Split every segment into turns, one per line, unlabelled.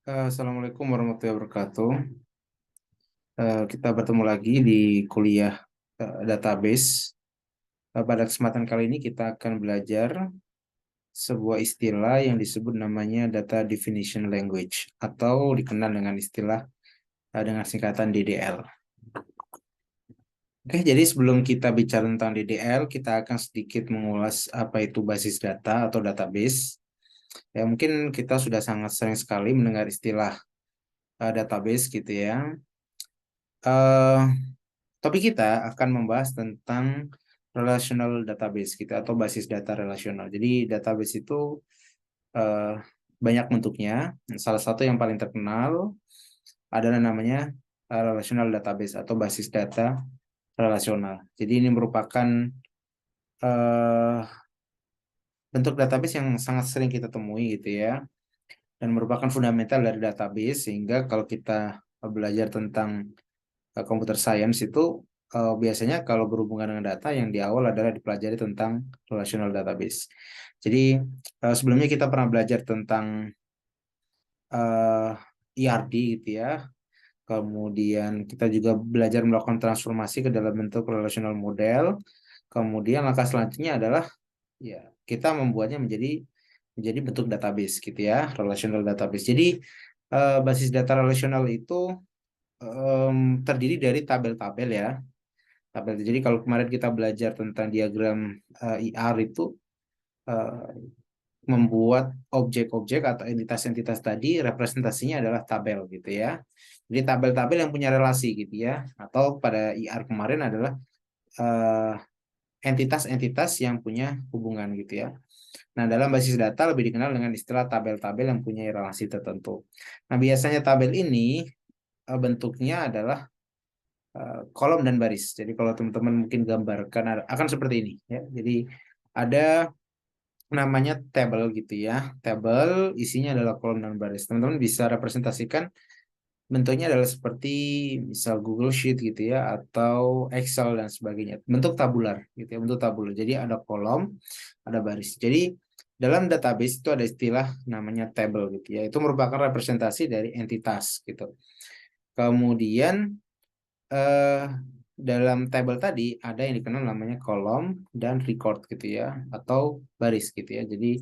Assalamualaikum warahmatullahi wabarakatuh. Kita bertemu lagi di kuliah database. Pada kesempatan kali ini kita akan belajar sebuah istilah yang disebut namanya Data Definition Language atau dikenal dengan istilah dengan singkatan DDL. Oke, jadi sebelum kita bicara tentang DDL, kita akan sedikit mengulas apa itu basis data atau database. Ya, mungkin kita sudah sangat sering sekali mendengar istilah database gitu ya. Eh, Topik kita akan membahas tentang relational database kita atau basis data relasional. Jadi database itu eh, banyak bentuknya. Salah satu yang paling terkenal adalah namanya relational database atau basis data relasional. Jadi ini merupakan eh, bentuk database yang sangat sering kita temui gitu ya, dan merupakan fundamental dari database sehingga kalau kita belajar tentang computer science itu biasanya kalau berhubungan dengan data yang di awal adalah dipelajari tentang relational database. Jadi sebelumnya kita pernah belajar tentang ERD gitu ya. Kemudian kita juga belajar melakukan transformasi ke dalam bentuk relational model. Kemudian langkah selanjutnya adalah ya kita membuatnya menjadi bentuk database gitu ya, relational database. Jadi basis data relasional itu terdiri dari tabel-tabel ya. Tabel. Jadi kalau kemarin kita belajar tentang diagram IR itu eh, membuat objek-objek atau entitas-entitas tadi representasinya adalah tabel gitu ya. Jadi tabel-tabel yang punya relasi gitu ya. Atau pada IR kemarin adalah eh, entitas-entitas yang punya hubungan gitu ya. Nah, dalam basis data lebih dikenal dengan istilah tabel-tabel yang punya relasi tertentu. Nah, biasanya tabel ini bentuknya adalah kolom dan baris. Jadi kalau teman-teman mungkin gambarkan akan seperti ini ya. Jadi ada namanya table gitu ya. Table isinya adalah kolom dan baris. Teman-teman bisa representasikan bentuknya adalah seperti misal Google Sheet gitu ya atau Excel dan sebagainya. Bentuk tabular gitu ya, bentuk tabular. Jadi ada kolom, ada baris. Jadi dalam database itu ada istilah namanya table gitu ya. Itu merupakan representasi dari entitas gitu. Kemudian eh, dalam table tadi ada yang dikenal namanya kolom dan record gitu ya atau baris gitu ya. Jadi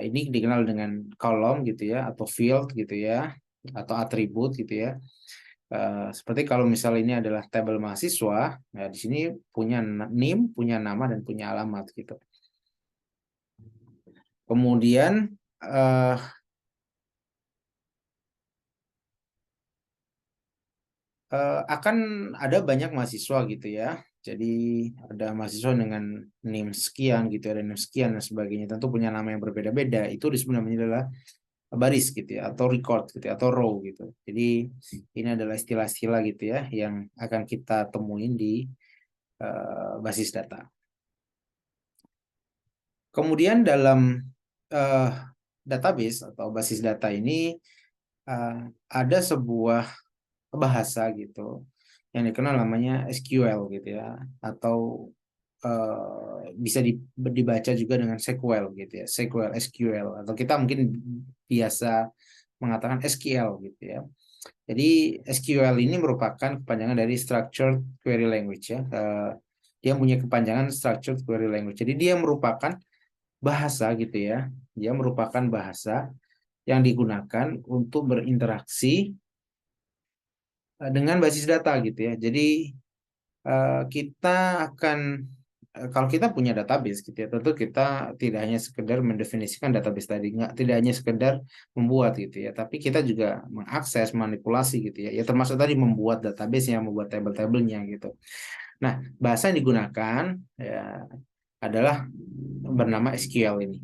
ini dikenal dengan kolom gitu ya atau field gitu ya atau atribut gitu ya. Seperti kalau misal ini adalah tabel mahasiswa, ya di sini punya NIM, punya nama dan punya alamat gitu. Kemudian eh, akan ada banyak mahasiswa gitu ya. Jadi ada mahasiswa dengan NIM sekian gitu, ada NIM sekian dan sebagainya. Tentu punya nama yang berbeda-beda. Itu disebut namanya adalah baris gitu ya, atau record gitu ya, atau row gitu. Jadi ini adalah istilah-istilah gitu ya yang akan kita temuin di basis data. Kemudian dalam uh, database atau basis data ini uh, ada sebuah bahasa gitu yang dikenal namanya SQL gitu ya atau bisa dibaca juga dengan SQL gitu ya SQL atau kita mungkin biasa mengatakan SQL gitu ya. Jadi SQL ini merupakan kepanjangan dari Structured Query Language ya. Dia punya kepanjangan Structured Query Language. Jadi dia merupakan bahasa gitu ya. Dia merupakan bahasa yang digunakan untuk berinteraksi dengan basis data gitu ya. Jadi kita akan kalau kita punya database gitu ya, tentu kita tidak hanya sekedar mendefinisikan database tadi, nggak, tidak hanya sekedar membuat gitu ya, tapi kita juga mengakses, manipulasi gitu ya. Ya termasuk tadi membuat database yang membuat table-tablenya gitu. Nah, bahasa yang digunakan ya adalah bernama SQL ini.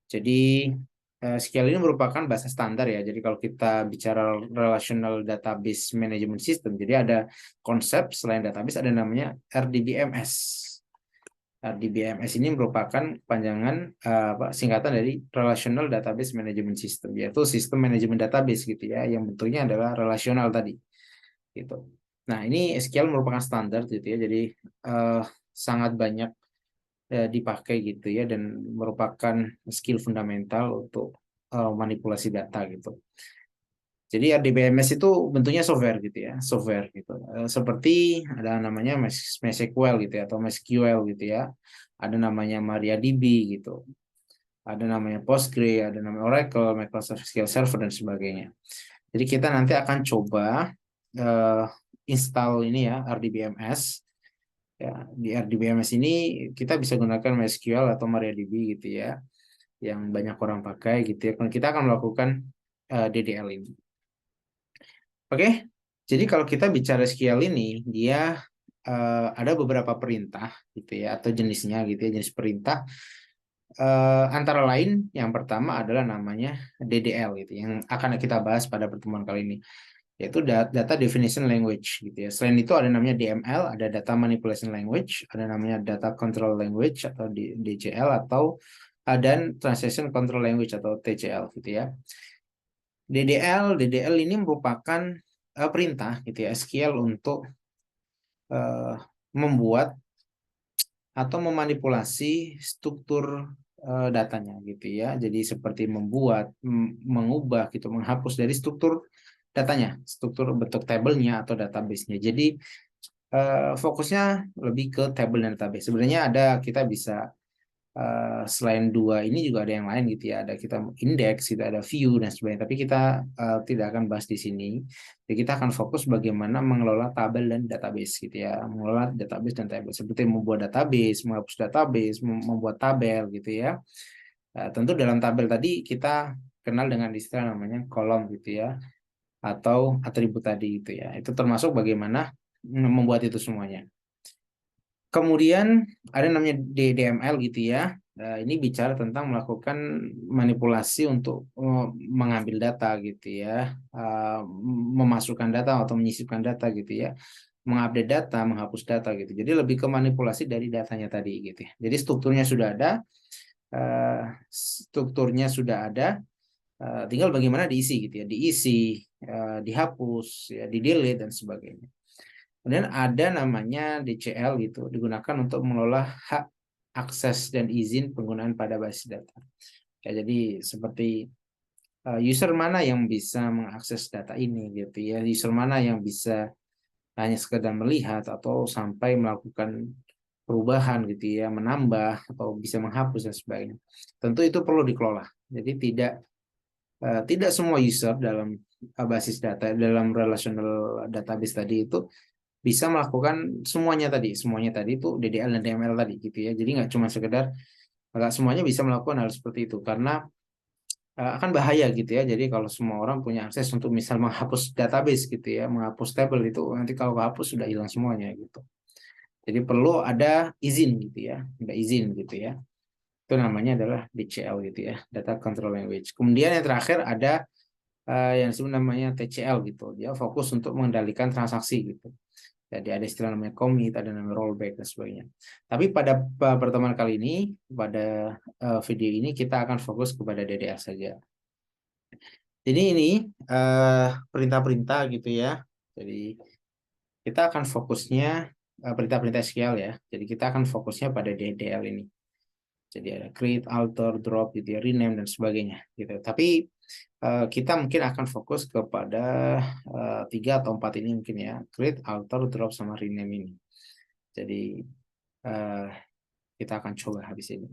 Jadi SQL ini merupakan bahasa standar ya. Jadi kalau kita bicara Relational Database Management System, jadi ada konsep selain database ada namanya RDBMS. RDBMS ini merupakan panjangan singkatan dari Relational Database Management System, yaitu sistem manajemen database gitu ya, yang bentuknya adalah relasional tadi gitu. Nah, ini SQL merupakan standar gitu ya. Jadi sangat banyak dipakai gitu ya dan merupakan skill fundamental untuk manipulasi data gitu. Jadi RDBMS itu bentuknya software gitu ya, software gitu. Seperti ada namanya MySQL gitu ya, atau MySQL gitu ya. Ada namanya MariaDB gitu. Ada namanya Postgre, ada namanya Oracle, Microsoft SQL Server dan sebagainya. Jadi kita nanti akan coba uh, install ini ya RDBMS. Ya, di RDBMS ini kita bisa gunakan MySQL atau MariaDB gitu ya, yang banyak orang pakai gitu ya. Kita akan melakukan DDL ini. Oke, jadi kalau kita bicara SQL ini, dia ada beberapa perintah gitu ya, atau jenisnya gitu ya, jenis perintah. Antara lain, yang pertama adalah namanya DDL gitu, yang akan kita bahas pada pertemuan kali ini, yaitu Data Definition Language gitu ya. Selain itu ada namanya DML, ada Data Manipulation Language, ada namanya Data Control Language atau DCL, atau dan Translation Control Language atau TCL gitu ya. DDL ini merupakan perintah gitu ya, SQL untuk uh, membuat atau memanipulasi struktur datanya gitu ya. Jadi seperti membuat, mengubah gitu, menghapus dari struktur datanya, struktur bentuk tabelnya atau database-nya. Jadi fokusnya lebih ke table dan database. Sebenarnya ada, kita bisa selain dua ini juga ada yang lain gitu ya. Ada kita index, kita ada view dan sebagainya. Tapi kita tidak akan bahas di sini. Jadi kita akan fokus bagaimana mengelola tabel dan database gitu ya. Mengelola database dan tabel seperti membuat database, menghapus database, membuat tabel gitu ya. Tentu dalam tabel tadi kita kenal dengan istilah namanya kolom gitu ya, atau atribut tadi gitu ya. Itu termasuk bagaimana membuat itu semuanya. Kemudian ada namanya DDML gitu ya. Ini bicara tentang melakukan manipulasi untuk mengambil data gitu ya, memasukkan data atau menyisipkan data gitu ya, mengupdate data, menghapus data gitu. Jadi lebih ke manipulasi dari datanya tadi gitu ya. Jadi strukturnya sudah ada, uh, strukturnya sudah ada, tinggal bagaimana diisi gitu ya, diisi, dihapus, ya, di delete dan sebagainya. Kemudian ada namanya DCL gitu, digunakan untuk mengelola hak akses dan izin penggunaan pada basis data. Ya, jadi seperti user mana yang bisa mengakses data ini gitu ya, user mana yang bisa hanya sekedar melihat atau sampai melakukan perubahan gitu ya, menambah atau bisa menghapus dan sebagainya. Tentu itu perlu dikelola. Jadi tidak semua user dalam basis data, dalam relational database tadi itu bisa melakukan semuanya tadi itu DDL dan DML tadi gitu ya. Jadi nggak cuma sekedar, nggak semuanya bisa melakukan hal seperti itu karena akan bahaya gitu ya. Jadi kalau semua orang punya akses untuk misal menghapus database gitu ya, menghapus table itu, nanti kalau kehapus sudah hilang semuanya gitu. Jadi perlu ada izin gitu ya, ada izin gitu ya. Itu namanya adalah DCL gitu ya, Data Control Language. Kemudian yang terakhir ada yang disebut namanya TCL gitu. Dia fokus untuk mengendalikan transaksi gitu. Jadi ada istilah namanya commit, ada namanya rollback dan sebagainya. Tapi pada pertemuan kali ini, pada video ini kita akan fokus kepada DDL saja. Jadi ini perintah-perintah gitu ya. Jadi kita akan fokusnya perintah-perintah SQL ya. Jadi kita akan fokusnya pada DDL ini. Jadi ada create, alter, drop, gitu ya, rename dan sebagainya gitu. Tapi kita mungkin akan fokus kepada tiga atau empat ini mungkin ya, create, alter, drop sama rename ini. Jadi uh, kita akan coba habis ini.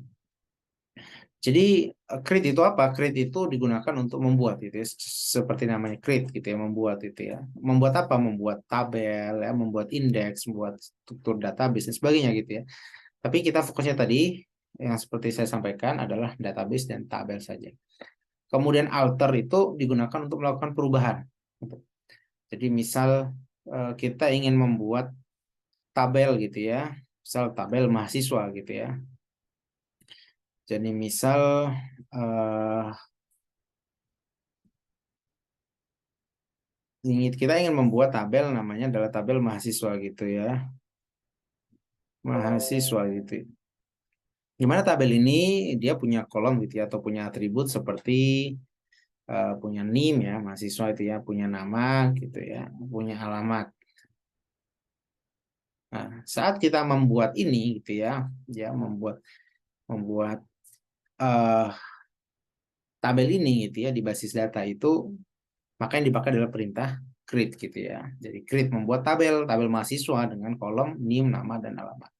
Jadi create itu apa? Create itu digunakan untuk membuat gitu ya. Seperti namanya create gitu ya, membuat itu ya. Membuat apa? Membuat tabel ya, membuat indeks, membuat struktur database dan sebagainya gitu ya. Tapi kita fokusnya tadi yang seperti saya sampaikan adalah database dan tabel saja. Kemudian alter itu digunakan untuk melakukan perubahan. Jadi misal kita ingin membuat tabel gitu ya, misal tabel mahasiswa gitu ya. Jadi misal kita ingin membuat tabel, namanya adalah tabel mahasiswa gitu ya, mahasiswa gitu. Gimana tabel ini dia punya kolom gitu ya, atau punya atribut seperti punya NIM ya, mahasiswa itu ya, punya nama gitu ya, punya alamat. Nah, saat kita membuat ini gitu ya, ya membuat uh, tabel ini gitu ya di basis data itu, maka yang dipakai adalah perintah create gitu ya. Jadi create membuat tabel mahasiswa dengan kolom NIM, nama, dan alamat.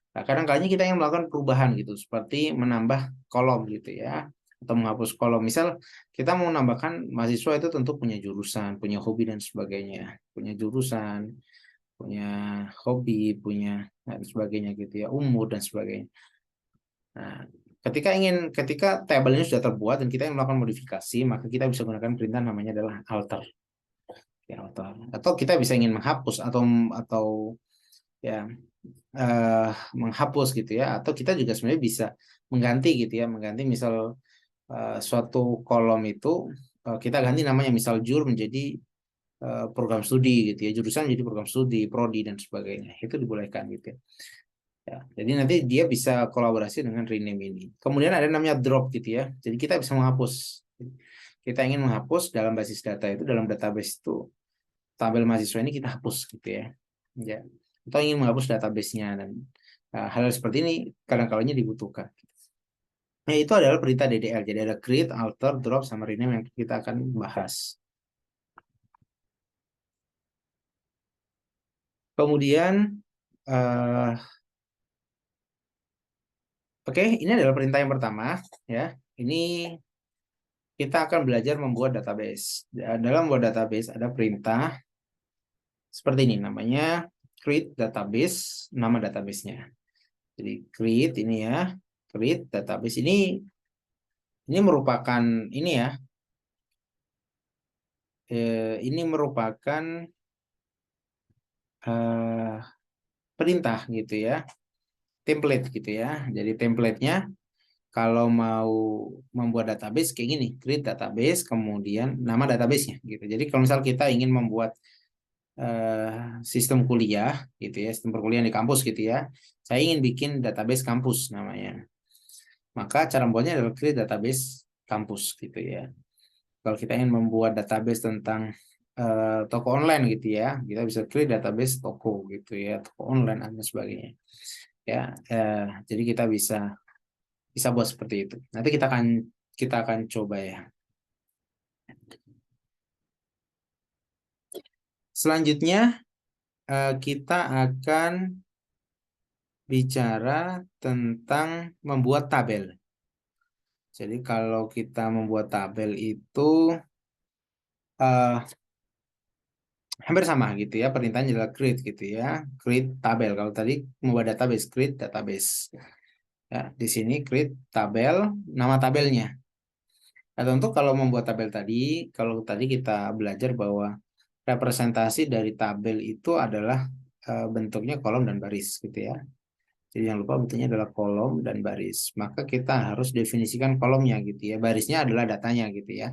Nah, kadang-kadang kita ingin melakukan perubahan gitu, seperti menambah kolom gitu ya, atau menghapus kolom. Misal kita mau menambahkan mahasiswa itu tentu punya jurusan, punya hobi dan sebagainya, punya jurusan, punya hobi, punya dan sebagainya gitu ya, umur dan sebagainya. Nah, ketika tabelnya sudah terbuat dan kita ingin melakukan modifikasi, maka kita bisa gunakan perintah namanya adalah alter. Ya, alter. Atau kita bisa ingin menghapus atau ya menghapus gitu ya, atau kita juga sebenarnya bisa mengganti gitu ya, mengganti misal suatu kolom itu kita ganti namanya, misal jur menjadi program studi gitu ya, jurusan menjadi program studi, prodi dan sebagainya, itu dibolehkan gitu ya. Ya, jadi nanti dia bisa kolaborasi dengan rename ini. Kemudian ada namanya drop gitu ya, jadi kita bisa menghapus. Kita ingin menghapus dalam basis data itu, dalam database itu tabel mahasiswa ini kita hapus gitu ya. Ya. Atau ingin menghapus database-nya, dan hal seperti ini kadang-kalanya dibutuhkan. Nah, itu adalah perintah DDL. Jadi ada create, alter, drop, sama rename yang kita akan bahas. Kemudian, oke, ini adalah perintah yang pertama. Ya, ini kita akan belajar membuat database. Dalam membuat database ada perintah seperti ini, namanya create database, nama database-nya. Jadi create ini ya, create database ini merupakan ini ya, ini merupakan eh, perintah gitu ya, template gitu ya. Jadi template-nya kalau mau membuat database kayak gini, create database, kemudian nama database-nya gitu. Jadi kalau misal kita ingin membuat sistem kuliah gitu ya, sistem perkuliahan di kampus gitu ya, saya ingin bikin database kampus namanya. Maka cara membuatnya adalah create database kampus gitu ya. Kalau kita ingin membuat database tentang toko online gitu ya, kita bisa create database toko gitu ya, toko online dan sebagainya. Ya, jadi kita bisa bisa buat seperti itu. Nanti kita akan coba ya. Selanjutnya kita akan bicara tentang membuat tabel. Jadi kalau kita membuat tabel itu uh, hampir sama gitu ya, perintahnya adalah create gitu ya, create tabel. Kalau tadi membuat database, create database. Ya, di sini create tabel, nama tabelnya. Nah, tentu kalau membuat tabel tadi, kalau tadi kita belajar bahwa representasi dari tabel itu adalah bentuknya kolom dan baris gitu ya. Jadi jangan lupa bentuknya adalah kolom dan baris. Maka kita harus definisikan kolomnya gitu ya. Barisnya adalah datanya gitu ya.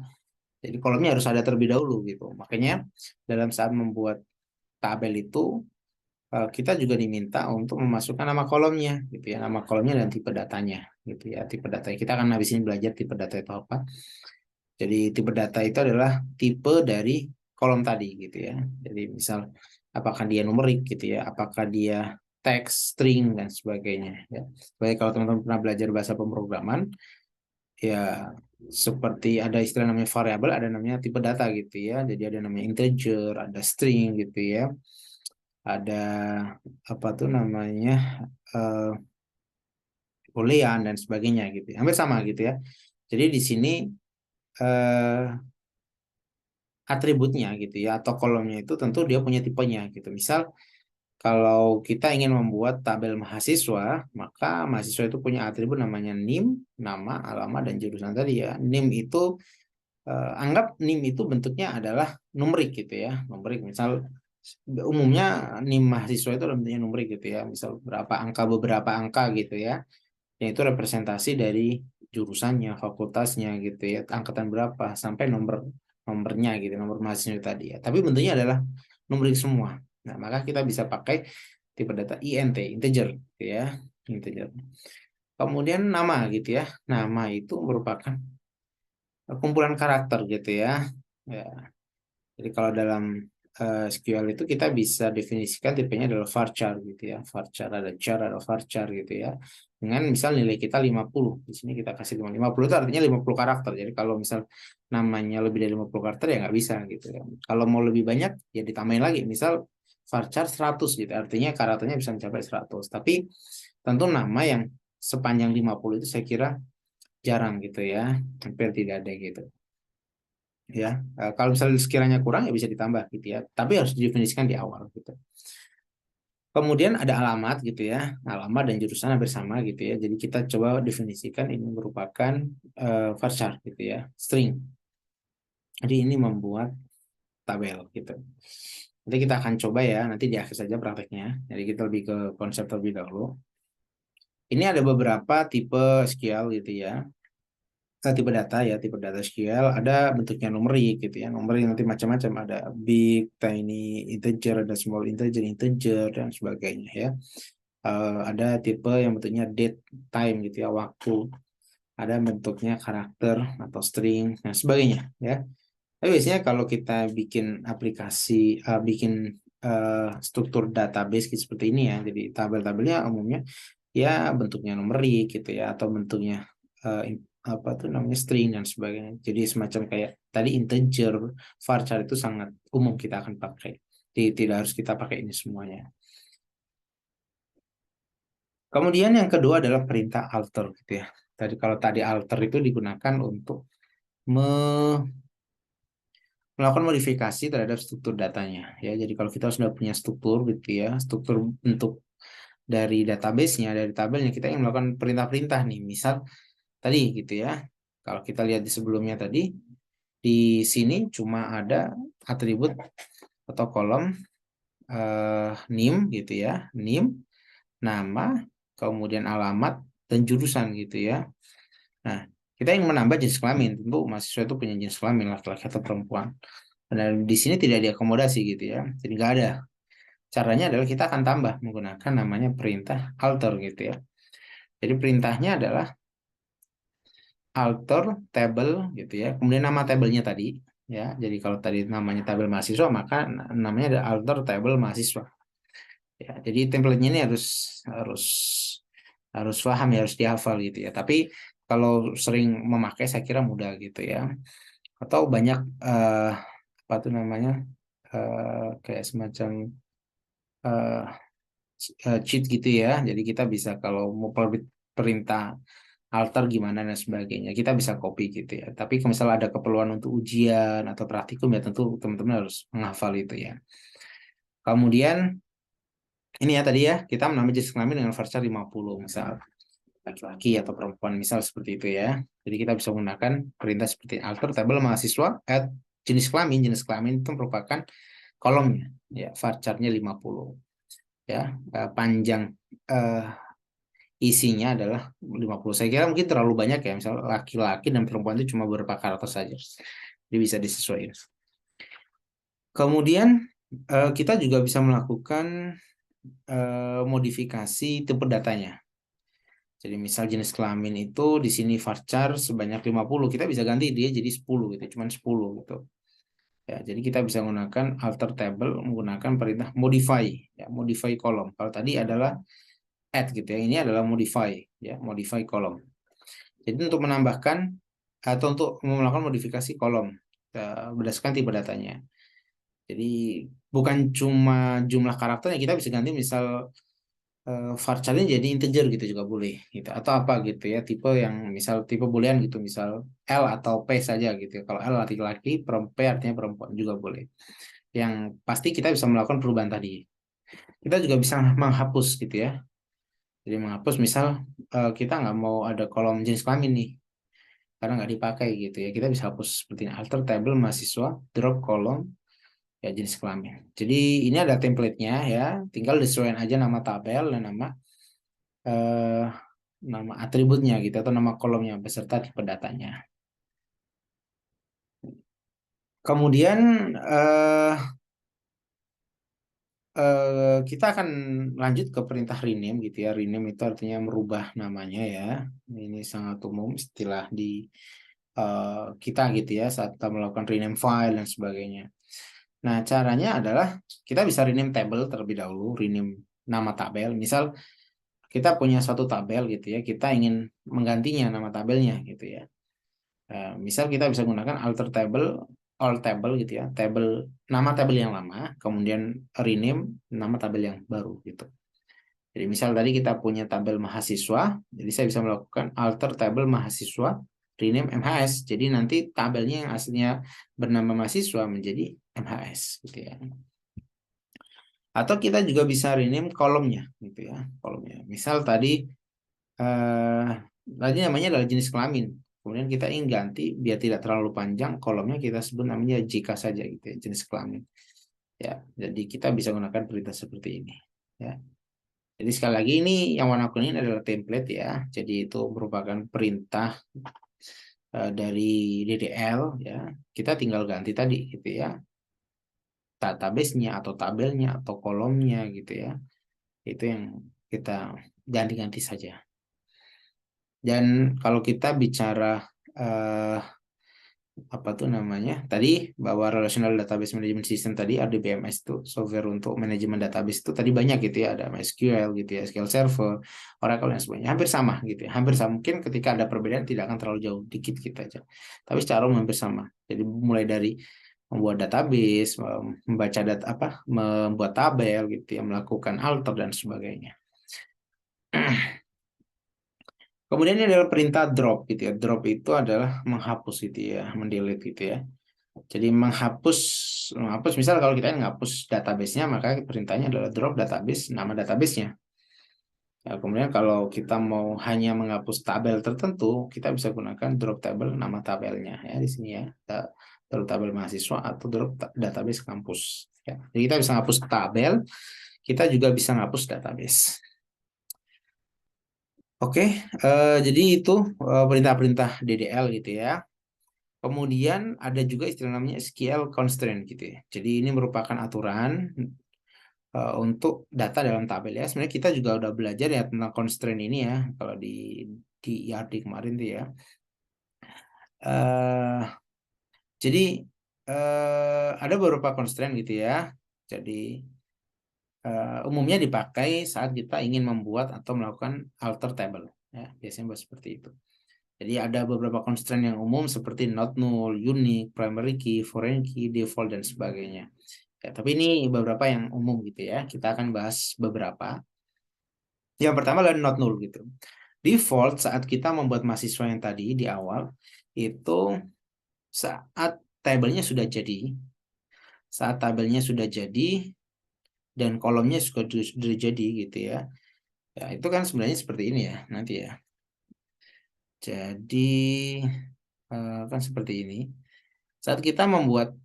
Jadi kolomnya harus ada terlebih dahulu gitu. Makanya dalam saat membuat tabel itu kita juga diminta untuk memasukkan nama kolomnya gitu ya, nama kolomnya dan tipe datanya gitu ya. Tipe data kita akan habis ini belajar tipe data itu apa. Jadi tipe data itu adalah tipe dari kolom tadi gitu ya. Jadi misal apakah dia numerik gitu ya, apakah dia teks, string dan sebagainya ya. Baik, kalau teman-teman pernah belajar bahasa pemrograman ya, seperti ada istilah namanya variabel, ada namanya tipe data gitu ya. Jadi ada namanya integer, ada string gitu ya. Ada apa tuh namanya eh boolean dan sebagainya gitu. Hampir sama gitu ya. Jadi di sini eh atributnya gitu ya, atau kolomnya itu tentu dia punya tipenya gitu. Misal kalau kita ingin membuat tabel mahasiswa, maka mahasiswa itu punya atribut namanya NIM, nama, alamat, dan jurusan tadi ya. NIM itu anggap NIM itu bentuknya adalah numerik gitu ya. Numerik misal umumnya NIM mahasiswa itu bentuknya numerik gitu ya. Misal beberapa angka gitu ya. Yang itu representasi dari jurusannya, fakultasnya gitu ya, angkatan berapa sampai nomornya gitu, nomor mahasiswa tadi ya. Tapi bentuknya adalah numerik semua. Nah, maka kita bisa pakai tipe data int, integer gitu ya, integer. Kemudian nama gitu ya. Nama itu merupakan kumpulan karakter gitu ya. Ya. Jadi kalau dalam SQL itu kita bisa definisikan tipenya adalah varchar gitu ya. Varchar ada char, ada varchar gitu ya. Dengan misal nilai kita 50. Di sini kita kasih 50 itu artinya 50 karakter. Jadi kalau misal namanya lebih dari 50 karakter ya nggak bisa gitu ya. Kalau mau lebih banyak ya ditambahin lagi. Misal varchar 100 gitu. Artinya karakternya bisa mencapai 100. Tapi tentu nama yang sepanjang 50 itu saya kira jarang gitu ya. Hampir tidak ada gitu ya. Kalau misalnya sekiranya kurang ya bisa ditambah gitu ya, tapi harus didefinisikan di awal gitu. Kemudian ada alamat gitu ya, alamat dan jurusan hampir sama gitu ya, jadi kita coba definisikan ini merupakan varchar gitu ya, string. Jadi ini membuat tabel gitu. Nanti kita akan coba ya, nanti di akhir saja prakteknya, jadi kita lebih ke konsep terlebih dahulu. Ini ada beberapa tipe SQL gitu ya, tipe data ya, tipe data SQL ada bentuknya numerik gitu ya. Numerik nanti macam-macam, ada big, tiny, integer, ada small integer, integer dan sebagainya ya. Ada tipe yang bentuknya date, time gitu ya, waktu. Ada bentuknya karakter atau string dan sebagainya ya. Tapi biasanya kalau kita bikin aplikasi, bikin struktur database gitu, seperti ini ya. Jadi tabel-tabelnya umumnya ya bentuknya numerik gitu ya, atau bentuknya eh, apa tuh namanya string dan sebagainya. Jadi semacam kayak tadi integer, varchar itu sangat umum kita akan pakai. Jadi tidak harus kita pakai ini semuanya. Kemudian yang kedua adalah perintah alter gitu ya. Tadi kalau tadi alter itu digunakan untuk melakukan modifikasi terhadap struktur datanya ya. Jadi kalau kita sudah punya struktur gitu ya, struktur bentuk dari database-nya, dari tabelnya, kita ingin melakukan perintah-perintah nih. Misal tadi gitu ya. Kalau kita lihat di sebelumnya tadi, di sini cuma ada atribut atau kolom name gitu ya, name, nama, kemudian alamat dan jurusan gitu ya. Nah, kita ingin menambah jenis kelamin, tentu mahasiswa itu punya jenis kelamin laki-laki atau perempuan. Dan di sini tidak diakomodasi gitu ya, jadi nggak ada. Caranya adalah kita akan tambah menggunakan namanya perintah alter gitu ya. Jadi perintahnya adalah alter table gitu ya. Kemudian nama tabelnya tadi ya. Jadi kalau tadi namanya tabel mahasiswa maka namanya ada alter table mahasiswa. Ya, jadi template-nya ini harus harus harus paham ya, harus dihafal gitu ya. Tapi kalau sering memakai saya kira mudah gitu ya. Atau banyak apa tuh namanya kayak semacam eh, cheat gitu ya. Jadi kita bisa kalau mau perintah alter gimana dan sebagainya, kita bisa copy gitu ya. Tapi kalau misalnya ada keperluan untuk ujian atau praktikum ya tentu teman-teman harus menghafal itu ya. Kemudian ini ya tadi ya, kita menambah jenis kelamin dengan varchar 50 misal laki-laki atau perempuan misal seperti itu ya. Jadi kita bisa menggunakan perintah seperti alter table mahasiswa add jenis kelamin itu merupakan kolomnya ya, varcharnya 50 ya. Panjang eh, isinya adalah 50. Saya kira mungkin terlalu banyak ya, misal laki-laki dan perempuan itu cuma beberapa karakter saja. Jadi bisa disesuaikan. Kemudian kita juga bisa melakukan modifikasi tipe datanya. Jadi misal jenis kelamin itu di sini varchar sebanyak 50, kita bisa ganti dia jadi 10 gitu, cuman 10 gitu. Ya, jadi kita bisa menggunakan alter table menggunakan perintah modify ya, modify kolom. Kalau tadi adalah add gitu ya, ini adalah modify ya, modify kolom. Jadi untuk menambahkan atau untuk melakukan modifikasi kolom berdasarkan tipe datanya. Jadi bukan cuma jumlah karakternya, kita bisa ganti misal varcharnya jadi integer gitu juga boleh gitu, atau apa gitu ya, tipe yang misal tipe boolean gitu, misal L atau P saja gitu. Kalau L laki-laki, P artinya perempuan juga boleh. Yang pasti kita bisa melakukan perubahan tadi. Kita juga bisa menghapus gitu ya. Jadi menghapus misal kita nggak mau ada kolom jenis kelamin nih karena nggak dipakai gitu ya, kita bisa hapus seperti ini, alter table mahasiswa drop kolom ya jenis kelamin. Jadi ini ada template-nya ya, tinggal disesuaikan aja nama tabel dan eh, nama atributnya gitu atau nama kolomnya beserta tipe datanya. Kemudian eh, kita akan lanjut ke perintah rename gitu ya. Rename itu artinya merubah namanya ya. Ini sangat umum istilah di kita gitu ya saat kita melakukan rename file dan sebagainya. Nah, caranya adalah kita bisa rename table terlebih dahulu, rename nama tabel. Misal kita punya suatu tabel gitu ya, kita ingin menggantinya nama tabelnya gitu ya. Misal kita bisa gunakan alter table, all table gitu ya, nama tabel yang lama, kemudian rename nama tabel yang baru gitu. Jadi misal tadi kita punya tabel mahasiswa, jadi saya bisa melakukan alter tabel mahasiswa, rename MHS. Jadi nanti tabelnya yang aslinya bernama mahasiswa menjadi MHS gitu ya. Atau kita juga bisa rename kolomnya gitu ya, kolomnya. Misal eh, tadi namanya adalah jenis kelamin. Kemudian kita ingin ganti biar tidak terlalu panjang, kolomnya kita sebut namanya jika saja gitu ya, jenis kelamin. Ya, jadi kita bisa gunakan perintah seperti ini. Ya. Jadi sekali lagi ini yang warna kuning adalah template ya. Jadi itu merupakan perintah dari DDL ya. Kita tinggal ganti tadi gitu ya. Database-nya atau tabelnya atau kolomnya gitu ya. Itu yang kita ganti-ganti saja. Dan kalau kita bicara eh, apa tuh namanya tadi bahwa Relational Database Management System tadi RDBMS itu software untuk manajemen database itu tadi banyak gitu ya, ada MySQL gitu ya, SQL Server, Oracle dan sebagainya, hampir sama gitu ya, hampir sama. Mungkin ketika ada perbedaan tidak akan terlalu jauh, dikit kita aja, tapi secara umum hampir sama. Jadi mulai dari membuat database, membaca data apa, membuat tabel gitu ya, melakukan alter dan sebagainya. Kemudian ini adalah perintah drop gitu ya. Drop itu adalah menghapus gitu ya, mendelete gitu ya. Jadi menghapus misal kalau kita ingin menghapus database-nya, maka perintahnya adalah drop database, nama database-nya. Ya, kemudian kalau kita mau hanya menghapus tabel tertentu, kita bisa gunakan drop table nama tabelnya ya di sini ya. Drop tabel mahasiswa atau drop database kampus. Ya. Jadi kita bisa menghapus tabel, kita juga bisa menghapus database. Oke, jadi itu perintah-perintah DDL gitu ya. Kemudian ada juga istilah namanya SQL constraint gitu ya. Jadi ini merupakan aturan untuk data dalam tabel ya. Sebenarnya kita juga udah belajar ya tentang constraint ini ya kalau di ERD kemarin tuh ya. Eh jadi ada beberapa constraint gitu ya. Jadi umumnya dipakai saat kita ingin membuat atau melakukan alter table ya. Biasanya seperti itu. Jadi ada beberapa constraint yang umum seperti not null, unique, primary key, foreign key, default dan sebagainya. Ya, tapi ini beberapa yang umum gitu ya. Kita akan bahas beberapa. Yang pertama adalah not null gitu. Default saat kita membuat mahasiswa yang tadi di awal itu saat tabelnya sudah jadi, dan kolomnya sudah jadi gitu ya. Ya, itu kan sebenarnya seperti ini ya nanti ya. Jadi kan seperti ini. Saat kita membuat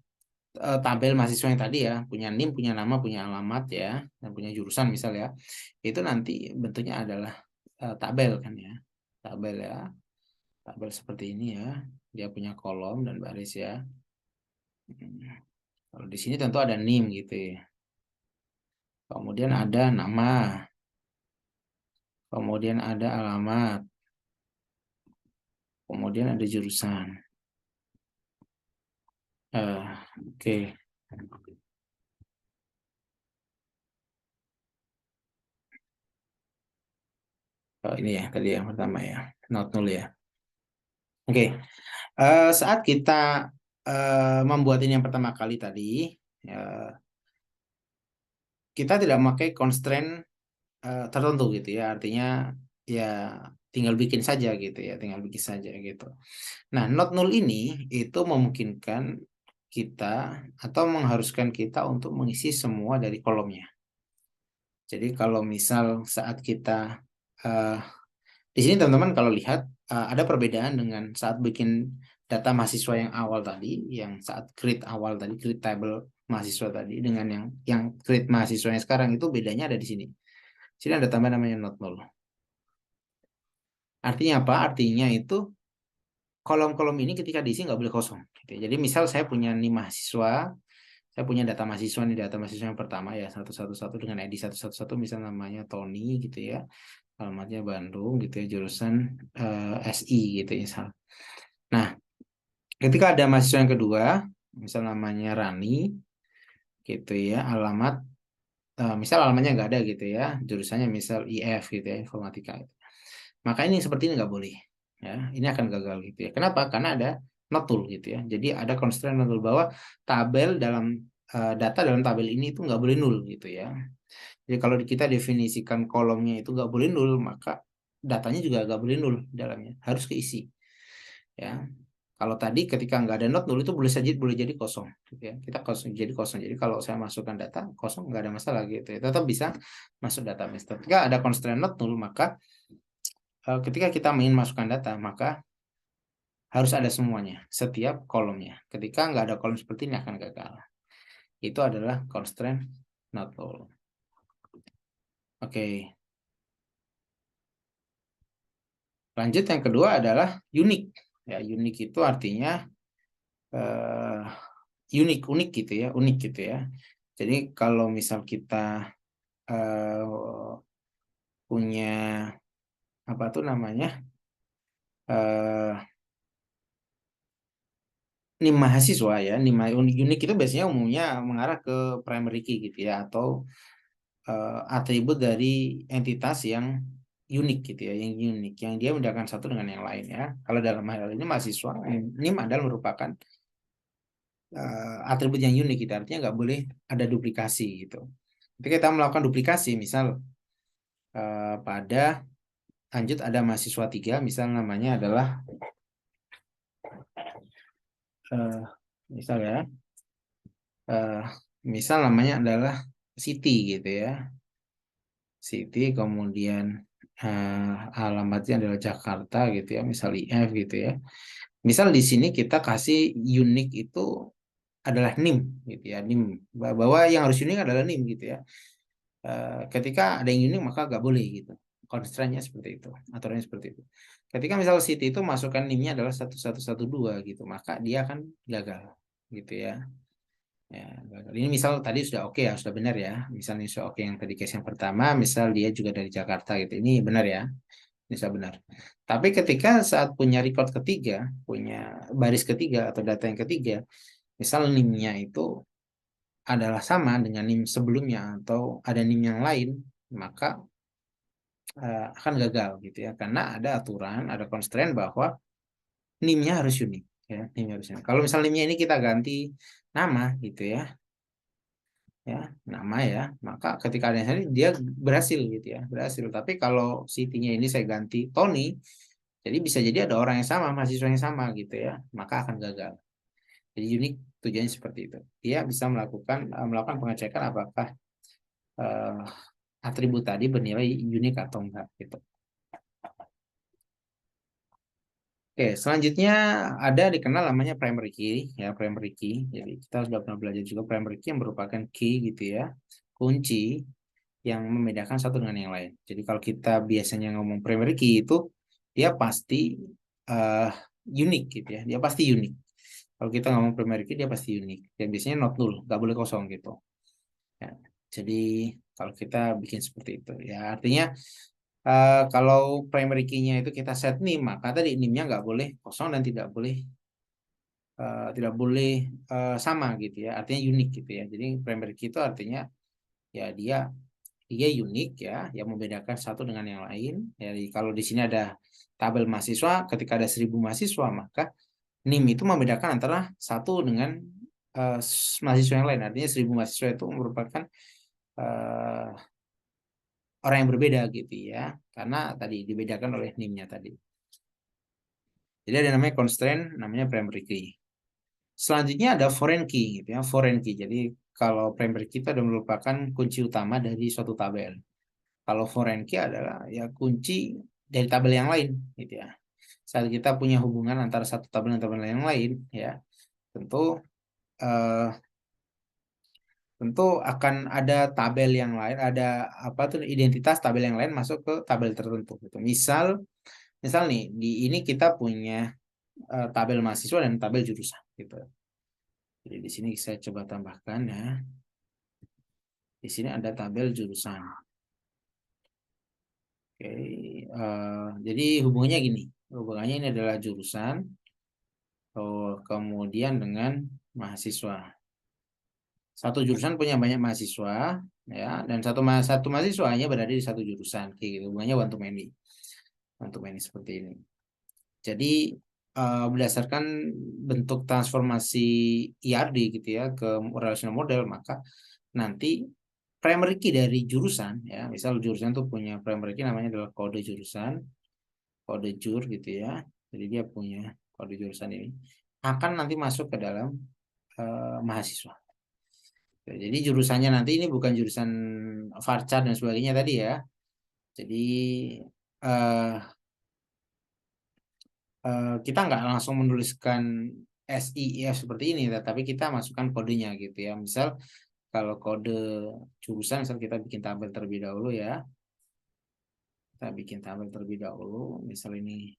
tabel mahasiswa yang tadi ya, punya NIM, punya nama, punya alamat ya, dan punya jurusan misal ya, itu nanti bentuknya adalah tabel kan ya, tabel ya, tabel seperti ini ya, dia punya kolom dan baris ya. Kalau di sini tentu ada NIM gitu ya, kemudian ada nama, kemudian ada alamat, kemudian ada jurusan. Oke. Oh, ini ya tadi yang pertama ya, not null ya. Oke. Saat kita membuat ini yang pertama kali tadi, ya, kita tidak memakai constraint tertentu gitu ya. Artinya ya tinggal bikin saja gitu ya, tinggal bikin saja gitu. Nah, not null ini itu memungkinkan kita atau mengharuskan kita untuk mengisi semua dari kolomnya. Jadi kalau misal saat kita eh, di sini teman-teman kalau lihat ada perbedaan dengan saat bikin data mahasiswa yang awal tadi, yang saat create awal tadi, create table mahasiswa tadi dengan yang create mahasiswanya sekarang itu bedanya ada di sini. Sini ada tambah namanya not null. Artinya apa? Artinya itu kolom-kolom ini ketika diisi nggak boleh kosong. Gitu. Jadi misal saya punya nih mahasiswa, saya punya data mahasiswa nih, data mahasiswa yang pertama ya, 111 dengan ID 111, misal namanya Tony gitu ya, alamatnya Bandung gitu ya, jurusan SI gitu ya, misal. Nah, ketika ada mahasiswa yang kedua, misal namanya Rani, gitu ya, alamat misal alamatnya nggak ada gitu ya, jurusannya misal IF gitu ya, informatika. Maka ini seperti ini nggak boleh, ya, ini akan gagal gitu ya. Kenapa? Karena ada not null gitu ya. Jadi ada constraint not null bahwa tabel dalam data dalam tabel ini itu nggak boleh nul gitu ya. Jadi kalau kita definisikan kolomnya itu nggak boleh nul, maka datanya juga nggak boleh nul dalamnya, harus keisi. Ya, kalau tadi ketika nggak ada not null itu boleh jadi kosong, gitu ya. Kita kosong jadi kosong. Jadi kalau saya masukkan data kosong nggak ada masalah gitu ya. Tetap bisa masuk database. Ketika ada constraint not null, maka ketika kita ingin masukkan data, maka harus ada semuanya, setiap kolomnya. Ketika nggak ada kolom seperti ini akan gagal. Itu adalah constraint not null. Oke. Lanjut yang kedua adalah unique. Ya, unique itu artinya uh, unik gitu ya, unik gitu ya. Jadi kalau misal kita punya apa tuh namanya NIM mahasiswa ya, NIM unik itu biasanya umumnya mengarah ke primary key gitu ya, atau atribut dari entitas yang unik gitu ya, yang unik, yang dia membedakan satu dengan yang lain ya. Kalau dalam hal ini mahasiswa, NIM adalah merupakan atribut yang unik gitu, artinya nggak boleh ada duplikasi gitu. Ketika kita melakukan duplikasi, misal pada lanjut ada mahasiswa 3, misal namanya adalah uh, misal ya, uh, misal namanya adalah Siti gitu ya, Siti, kemudian alamatnya adalah Jakarta gitu ya, misal IF gitu ya. Misal di sini kita kasih unik itu adalah NIM gitu ya, NIM, bahwa yang harus unik adalah NIM gitu ya. Ketika ada yang unik maka nggak boleh gitu. Constraint-nya seperti itu, aturannya seperti itu. Ketika misal Siti itu masukkan NIM-nya adalah 1112 gitu, maka dia akan gagal gitu ya. Ya, gagal. Ini misal tadi sudah oke ya, sudah benar ya. Misalnya sudah oke yang tadi case yang pertama, misal dia juga dari Jakarta gitu. Ini benar ya, ini sudah benar. Tapi ketika saat punya record ketiga, punya baris ketiga atau data yang ketiga, misal NIM-nya itu adalah sama dengan NIM sebelumnya atau ada NIM yang lain, maka akan gagal gitu ya, karena ada aturan, ada constraint bahwa NIM-nya harus unik ya, NIM-nya harus unik. Kalau misalnya NIM-nya ini kita ganti nama gitu ya, nama ya, maka ketika ada yang salah dia berhasil gitu ya, berhasil. Tapi kalau City-nya ini saya ganti Tony, jadi bisa jadi ada orang yang sama, mahasiswa yang sama gitu ya, maka akan gagal. Jadi unik tujuannya seperti itu. Dia bisa melakukan pengecekan apakah uh, atribut tadi bernilai unik atau enggak gitu. Oke, selanjutnya ada dikenal namanya primary key ya, primary key. Jadi kita sudah pernah belajar juga primary key yang merupakan key gitu ya, kunci yang membedakan satu dengan yang lain. Jadi kalau kita biasanya ngomong primary key itu dia pasti uh, unik gitu ya, dia pasti unik. Kalau kita ngomong primary key dia pasti unik. Dan biasanya not null, nggak boleh kosong gitu. Ya, jadi kalau kita bikin seperti itu ya artinya kalau primary key-nya itu kita set NIM, maka tadi NIM-nya nggak boleh kosong dan tidak boleh sama gitu ya. Artinya unik gitu ya. Jadi primary key itu artinya ya dia dia unik ya, yang membedakan satu dengan yang lain. Jadi kalau di sini ada tabel mahasiswa, ketika ada 1.000 mahasiswa, maka NIM itu membedakan antara satu dengan uh, mahasiswa yang lain. Artinya 1.000 mahasiswa itu merupakan uh, orang yang berbeda gitu ya, karena tadi dibedakan oleh NIM-nya tadi. Jadi ada namanya constraint, namanya primary key. Selanjutnya ada foreign key gitu ya, foreign key. Jadi kalau primary key itu adalah merupakan kunci utama dari suatu tabel. Kalau foreign key adalah ya kunci dari tabel yang lain gitu ya. Saat kita punya hubungan antara satu tabel dan tabel yang lain ya, tentu eh, tentu akan ada tabel yang lain, ada apa tuh identitas tabel yang lain masuk ke tabel tertentu gitu. Misal nih di ini kita punya tabel mahasiswa dan tabel jurusan gitu. Jadi di sini saya coba tambahkan ya. Di sini ada tabel jurusan. Oke, jadi hubungannya gini. Hubungannya ini adalah jurusan, kemudian dengan mahasiswa. Satu jurusan punya banyak mahasiswa, ya, dan satu mahasiswanya berada di satu jurusan, kayak gitu. Hubungannya one to many, seperti ini. Jadi berdasarkan bentuk transformasi IRD gitu ya ke relational model, maka nanti primary key dari jurusan, ya, misal jurusan tuh punya primary key namanya adalah kode jurusan, kode jur gitu ya. Jadi dia punya kode jurusan ini akan nanti masuk ke dalam mahasiswa. Jadi jurusannya nanti ini bukan jurusan Varchar dan sebagainya tadi ya. Jadi uh, kita nggak langsung menuliskan SIF seperti ini, tapi kita masukkan kodenya gitu ya. Misal kalau kode jurusan, misal kita bikin tabel terlebih dahulu ya. Kita bikin tabel terlebih dahulu. Misal ini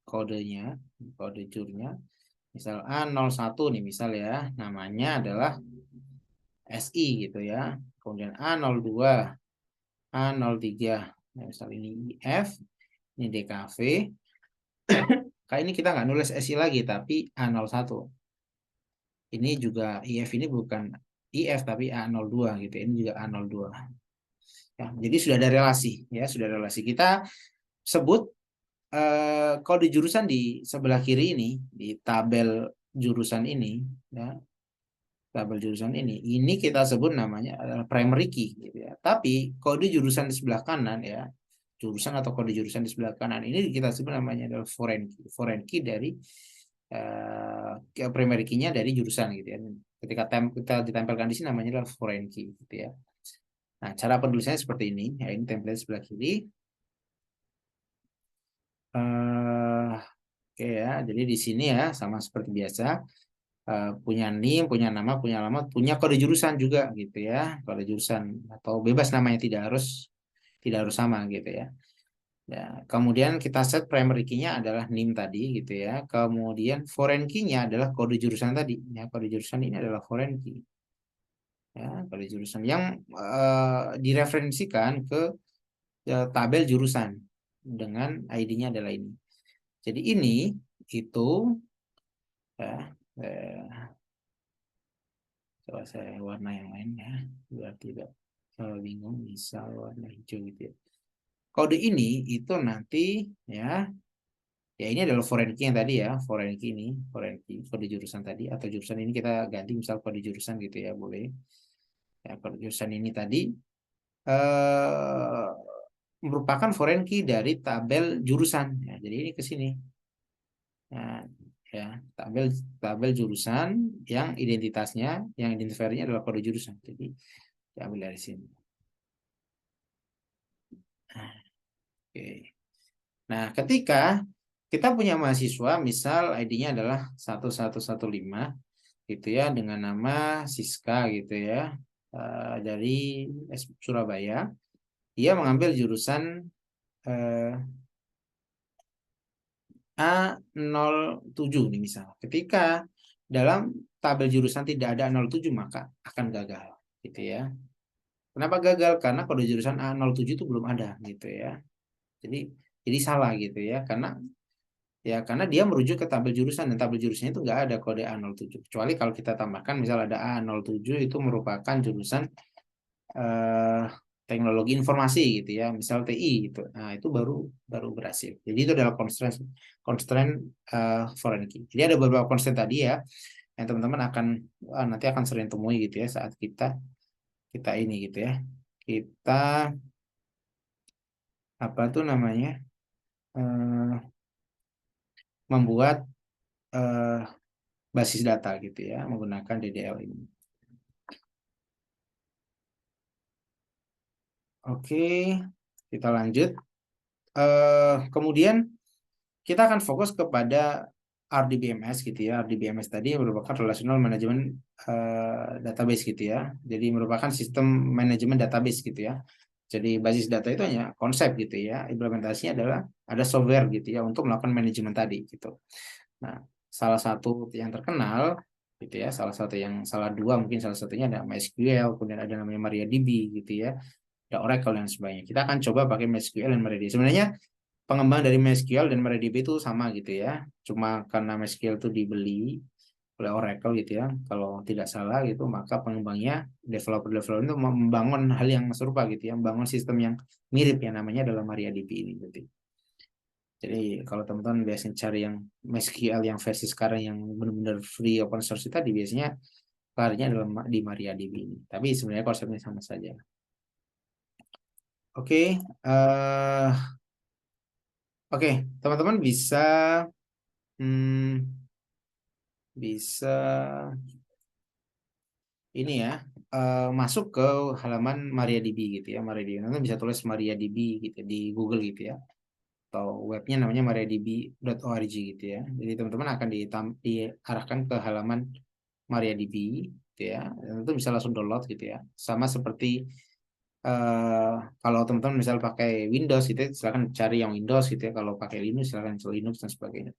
kodenya, kode jurnya. Misal A01 nih misal ya. Namanya adalah SI gitu ya. Kemudian A02, A03. Nah, misal ini IF, ini DKV. Kali ini kita nggak nulis SI lagi, tapi A01. Ini juga IF ini bukan IF, tapi A02 gitu. Ini juga A02. Ya, jadi sudah ada relasi, ya, sudah ada relasi. Kita sebut kode jurusan di sebelah kiri ini, di tabel jurusan ini, ya, tabel jurusan ini kita sebut namanya adalah primary key, gitu ya. Tapi kode jurusan di sebelah kanan, ya, jurusan atau kode jurusan di sebelah kanan ini kita sebut namanya adalah foreign key. Foreign key dari primary key-nya dari jurusan gitu ya. Ketika kita ditempelkan di sini namanya adalah foreign key gitu ya. Nah, cara penulisannya seperti ini. Ya, ini template sebelah kiri. Oke ya, jadi di sini ya sama seperti biasa. Punya NIM, punya nama, punya alamat, punya kode jurusan juga gitu ya. Kode jurusan atau bebas namanya, tidak harus sama gitu ya. Ya, kemudian kita set primary key-nya adalah NIM tadi gitu ya. Kemudian foreign key-nya adalah kode jurusan tadi. Ya, kode jurusan ini adalah foreign key. Ya, kode jurusan yang direferensikan ke tabel jurusan dengan ID-nya adalah ini. Jadi ini itu ya, coba saya warna yang lain ya, biar tidak bingung. Misal warna hijau gitu ya. Kode ini itu nanti ya ini adalah foreign key yang tadi ya, foreign key ini, foreign key kode jurusan tadi, atau jurusan ini kita ganti misal kode jurusan gitu ya, boleh. Ya, kode jurusan ini tadi eh, merupakan foreign key dari tabel jurusan. Ya, jadi ini ke sini. Nah, ya, tabel jurusan yang identitasnya, yang identifiernya adalah kode jurusan. Jadi diambil dari sini. Oke. Nah, ketika kita punya mahasiswa, misal ID-nya adalah 1115 gitu ya, dengan nama Siska gitu ya, dari Surabaya. Dia mengambil jurusan A07 nih misal. Ketika dalam tabel jurusan tidak ada 07 maka akan gagal gitu ya. Kenapa gagal? Karena kode jurusan A07 itu belum ada gitu ya. Jadi salah gitu ya. Karena dia merujuk ke tabel jurusan, dan tabel jurusannya itu nggak ada kode A07. Kecuali kalau kita tambahkan misal ada A07 itu merupakan jurusan eh, teknologi informasi gitu ya, misal TI gitu. Nah, itu baru berhasil. Jadi itu adalah constraint foreign key. Jadi ada beberapa constraint tadi ya yang teman-teman nanti akan sering temui gitu ya saat kita ini gitu ya. Kita apa tuh namanya? Membuat basis data gitu ya menggunakan DDL ini. Oke, kita lanjut. Kemudian kita akan fokus kepada RDBMS gitu ya. RDBMS tadi merupakan Relational Management Database gitu ya. Jadi merupakan sistem manajemen database gitu ya. Jadi basis data itu hanya konsep gitu ya. Implementasinya adalah ada software gitu ya untuk melakukan manajemen tadi gitu. Nah, salah satu yang terkenal gitu ya, salah dua mungkin, salah satunya ada MySQL, kemudian ada namanya MariaDB gitu ya. Ada Oracle dan sebagainya. Kita akan coba pakai MySQL dan MariaDB. Sebenarnya pengembang dari MySQL dan MariaDB itu sama gitu ya. Cuma karena MySQL itu dibeli oleh Oracle gitu ya. Kalau tidak salah gitu, maka pengembangnya developer itu membangun hal yang serupa gitu ya, membangun sistem yang mirip yang namanya adalah MariaDB ini gitu. Jadi kalau teman-teman biasanya cari yang MySQL yang versi sekarang yang benar-benar free open source tadi biasanya larinya adalah di MariaDB ini. Tapi sebenarnya konsepnya sama saja. Oke, oke, teman-teman bisa hmm, bisa ini ya masuk ke halaman MariaDB gitu ya, MariaDB. Nanti bisa tulis MariaDB gitu di Google gitu ya, atau webnya namanya mariadb.org gitu ya. Jadi teman-teman akan diarahkan ke halaman MariaDB gitu ya. Dan itu bisa langsung download gitu ya. Sama seperti eh, kalau teman-teman misal pakai Windows gitu, silakan cari yang Windows gitu ya. Kalau pakai Linux silakan cari Linux dan sebagainya.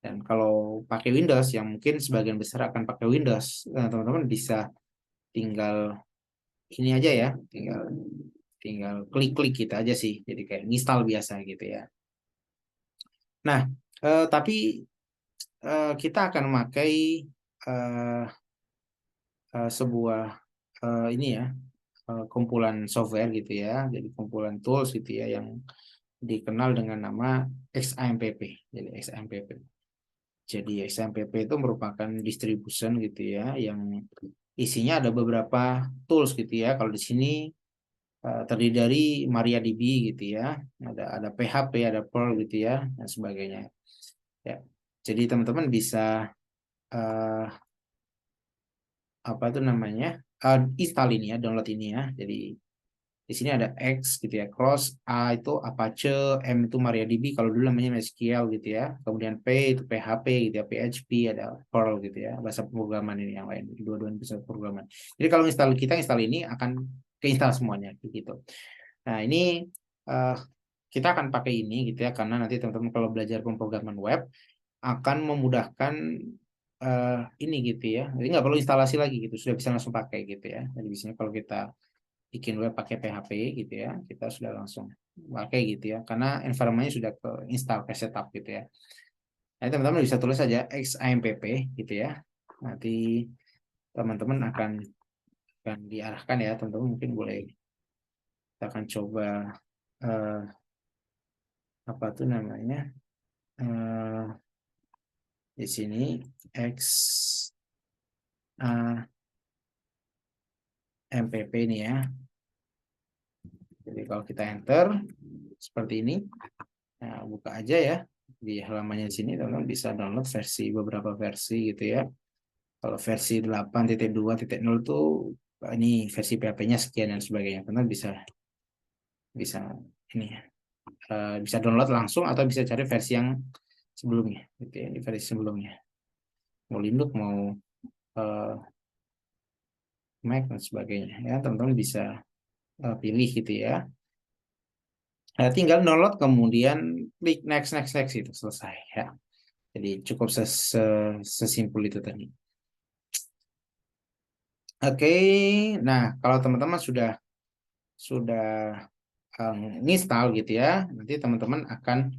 Dan kalau pakai Windows yang mungkin sebagian besar akan pakai Windows, teman-teman bisa tinggal ini aja ya, tinggal tinggal klik-klik kita aja sih. Jadi kayak install biasa gitu ya. Nah, tapi kita akan memakai eh, sebuah ini ya, kumpulan software gitu ya, jadi kumpulan tools gitu ya yang dikenal dengan nama XAMPP. Jadi XAMPP. Jadi XAMPP itu merupakan distribution gitu ya, yang isinya ada beberapa tools gitu ya. Kalau di sini terdiri dari MariaDB gitu ya, ada PHP, ada Perl gitu ya, dan sebagainya. Ya, jadi teman-teman bisa eh, apa itu namanya install ini ya, download ini ya. Jadi di sini ada X gitu ya, cross A itu Apache, M itu MariaDB kalau dulu namanya MySQL gitu ya. Kemudian P itu PHP gitu ya, PHP ada Perl gitu ya, bahasa pemrograman ini yang lain. Dua-duanya bisa pemrograman. Jadi kalau kita install ini akan keinstall semuanya gitu. Nah, ini eh, kita akan pakai ini gitu ya, karena nanti teman-teman kalau belajar pemrograman web akan memudahkan ini gitu ya. Jadi nggak perlu instalasi lagi gitu, sudah bisa langsung pakai gitu ya. Jadi biasanya kalau kita bikin web pakai PHP gitu ya, kita sudah langsung pakai gitu ya, karena environment-nya sudah ke install, ke setup gitu ya. Nah, teman-teman bisa tulis saja XAMPP gitu ya. Nanti teman-teman akan diarahkan ya, teman-teman mungkin boleh kita akan coba eh, apa tuh namanya eh, di sini X MPP ini ya. Jadi kalau kita enter seperti ini, nah, buka aja ya di halamannya di sini, teman-teman bisa download beberapa versi gitu ya. Kalau versi 8.2.0 tuh ini versi PHP-nya sekian dan sebagainya. Teman-teman bisa bisa ini ya, bisa download langsung atau bisa cari versi yang sebelumnya gitu ya, di versi sebelumnya. Mau Linux mau eh, Mac dan sebagainya ya, teman-teman bisa pilih gitu ya. Tinggal download kemudian klik next next next itu selesai ya. Jadi cukup sesimpel itu tadi. Oke, nah kalau teman-teman sudah install gitu ya, nanti teman-teman akan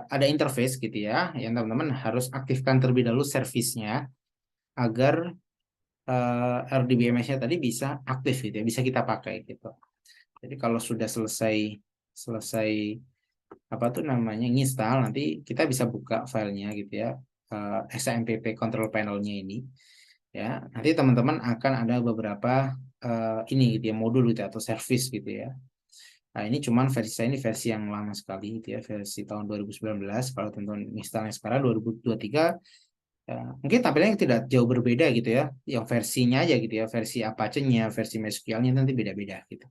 ada interface gitu ya, yang teman-teman harus aktifkan terlebih dahulu servisnya agar RDBMS-nya tadi bisa aktif gitu ya, bisa kita pakai gitu. Jadi kalau sudah selesai selesai apa tuh namanya install, nanti kita bisa buka filenya gitu ya, XAMPP control panel-nya ini ya. Nanti teman-teman akan ada beberapa ini gitu ya, modul gitu ya, atau service gitu ya. Nah, ini cuman versi saya ini versi yang lama sekali gitu ya, versi tahun 2019. Kalau teman-teman installnya sekarang 2023 ya, mungkin tampilannya tidak jauh berbeda gitu ya. Yang versinya aja gitu ya, versi Apache-nya, versi MySQL-nya nanti beda-beda gitu.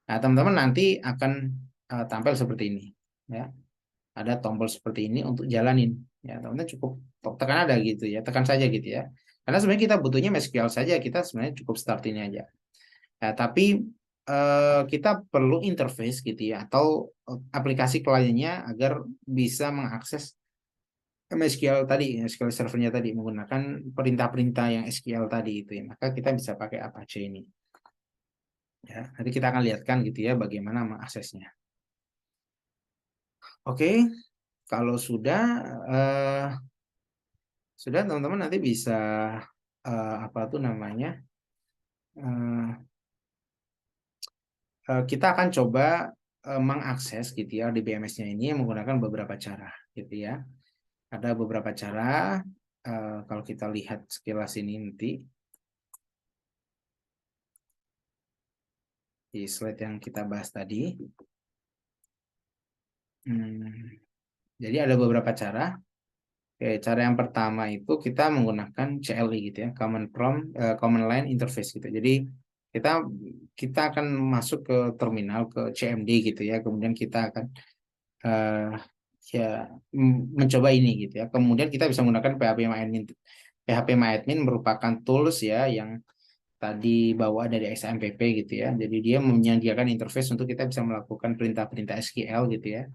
Nah, teman-teman nanti akan tampil seperti ini ya. Ada tombol seperti ini untuk jalanin ya, teman-teman cukup tekan ada gitu ya, tekan saja gitu ya. Karena sebenarnya kita butuhnya MySQL saja, kita sebenarnya cukup start ini aja. Nah, tapi kita perlu interface gitu ya, atau aplikasi kliennya agar bisa mengakses MySQL tadi, SQL servernya tadi menggunakan perintah-perintah yang SQL tadi itu ya. Maka kita bisa pakai Apache ini. Ya, nanti kita akan lihatkan gitu ya bagaimana mengaksesnya. Oke, kalau sudah Sudah, teman-teman nanti bisa apa tuh namanya? eh, kita akan coba mengakses gitu ya di BMS-nya ini menggunakan beberapa cara gitu ya. Ada beberapa cara kalau kita lihat sekilas ini nanti di slide yang kita bahas tadi. Jadi ada beberapa cara. Oke, cara yang pertama itu kita menggunakan CLI gitu ya, Command Line Interface gitu. Jadi kita kita akan masuk ke terminal ke CMD gitu ya. Kemudian kita akan eh, ya mencoba ini gitu ya. Kemudian kita bisa menggunakan PHP-MyAdmin. PHP-MyAdmin merupakan tools ya yang tadi bawa dari XAMPP gitu ya. Jadi dia menyediakan interface untuk kita bisa melakukan perintah-perintah SQL gitu ya.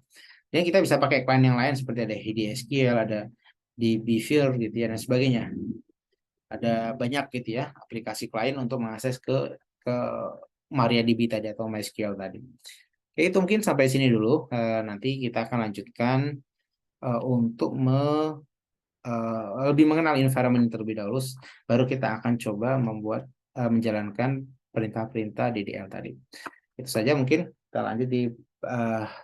Dan kita bisa pakai klien yang lain seperti ada HDSQL, ada DBfill gitu ya dan sebagainya. Ada banyak gitu ya aplikasi klien untuk mengakses ke MariaDB tadi atau MySQL tadi. Oke, itu mungkin sampai sini dulu. Nanti kita akan lanjutkan untuk lebih mengenal environment terlebih dahulu. Baru kita akan coba menjalankan perintah-perintah DDL tadi. Itu saja mungkin kita lanjut di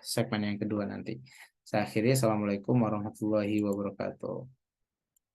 segmen yang kedua nanti. Saya akhiri. Assalamualaikum warahmatullahi wabarakatuh.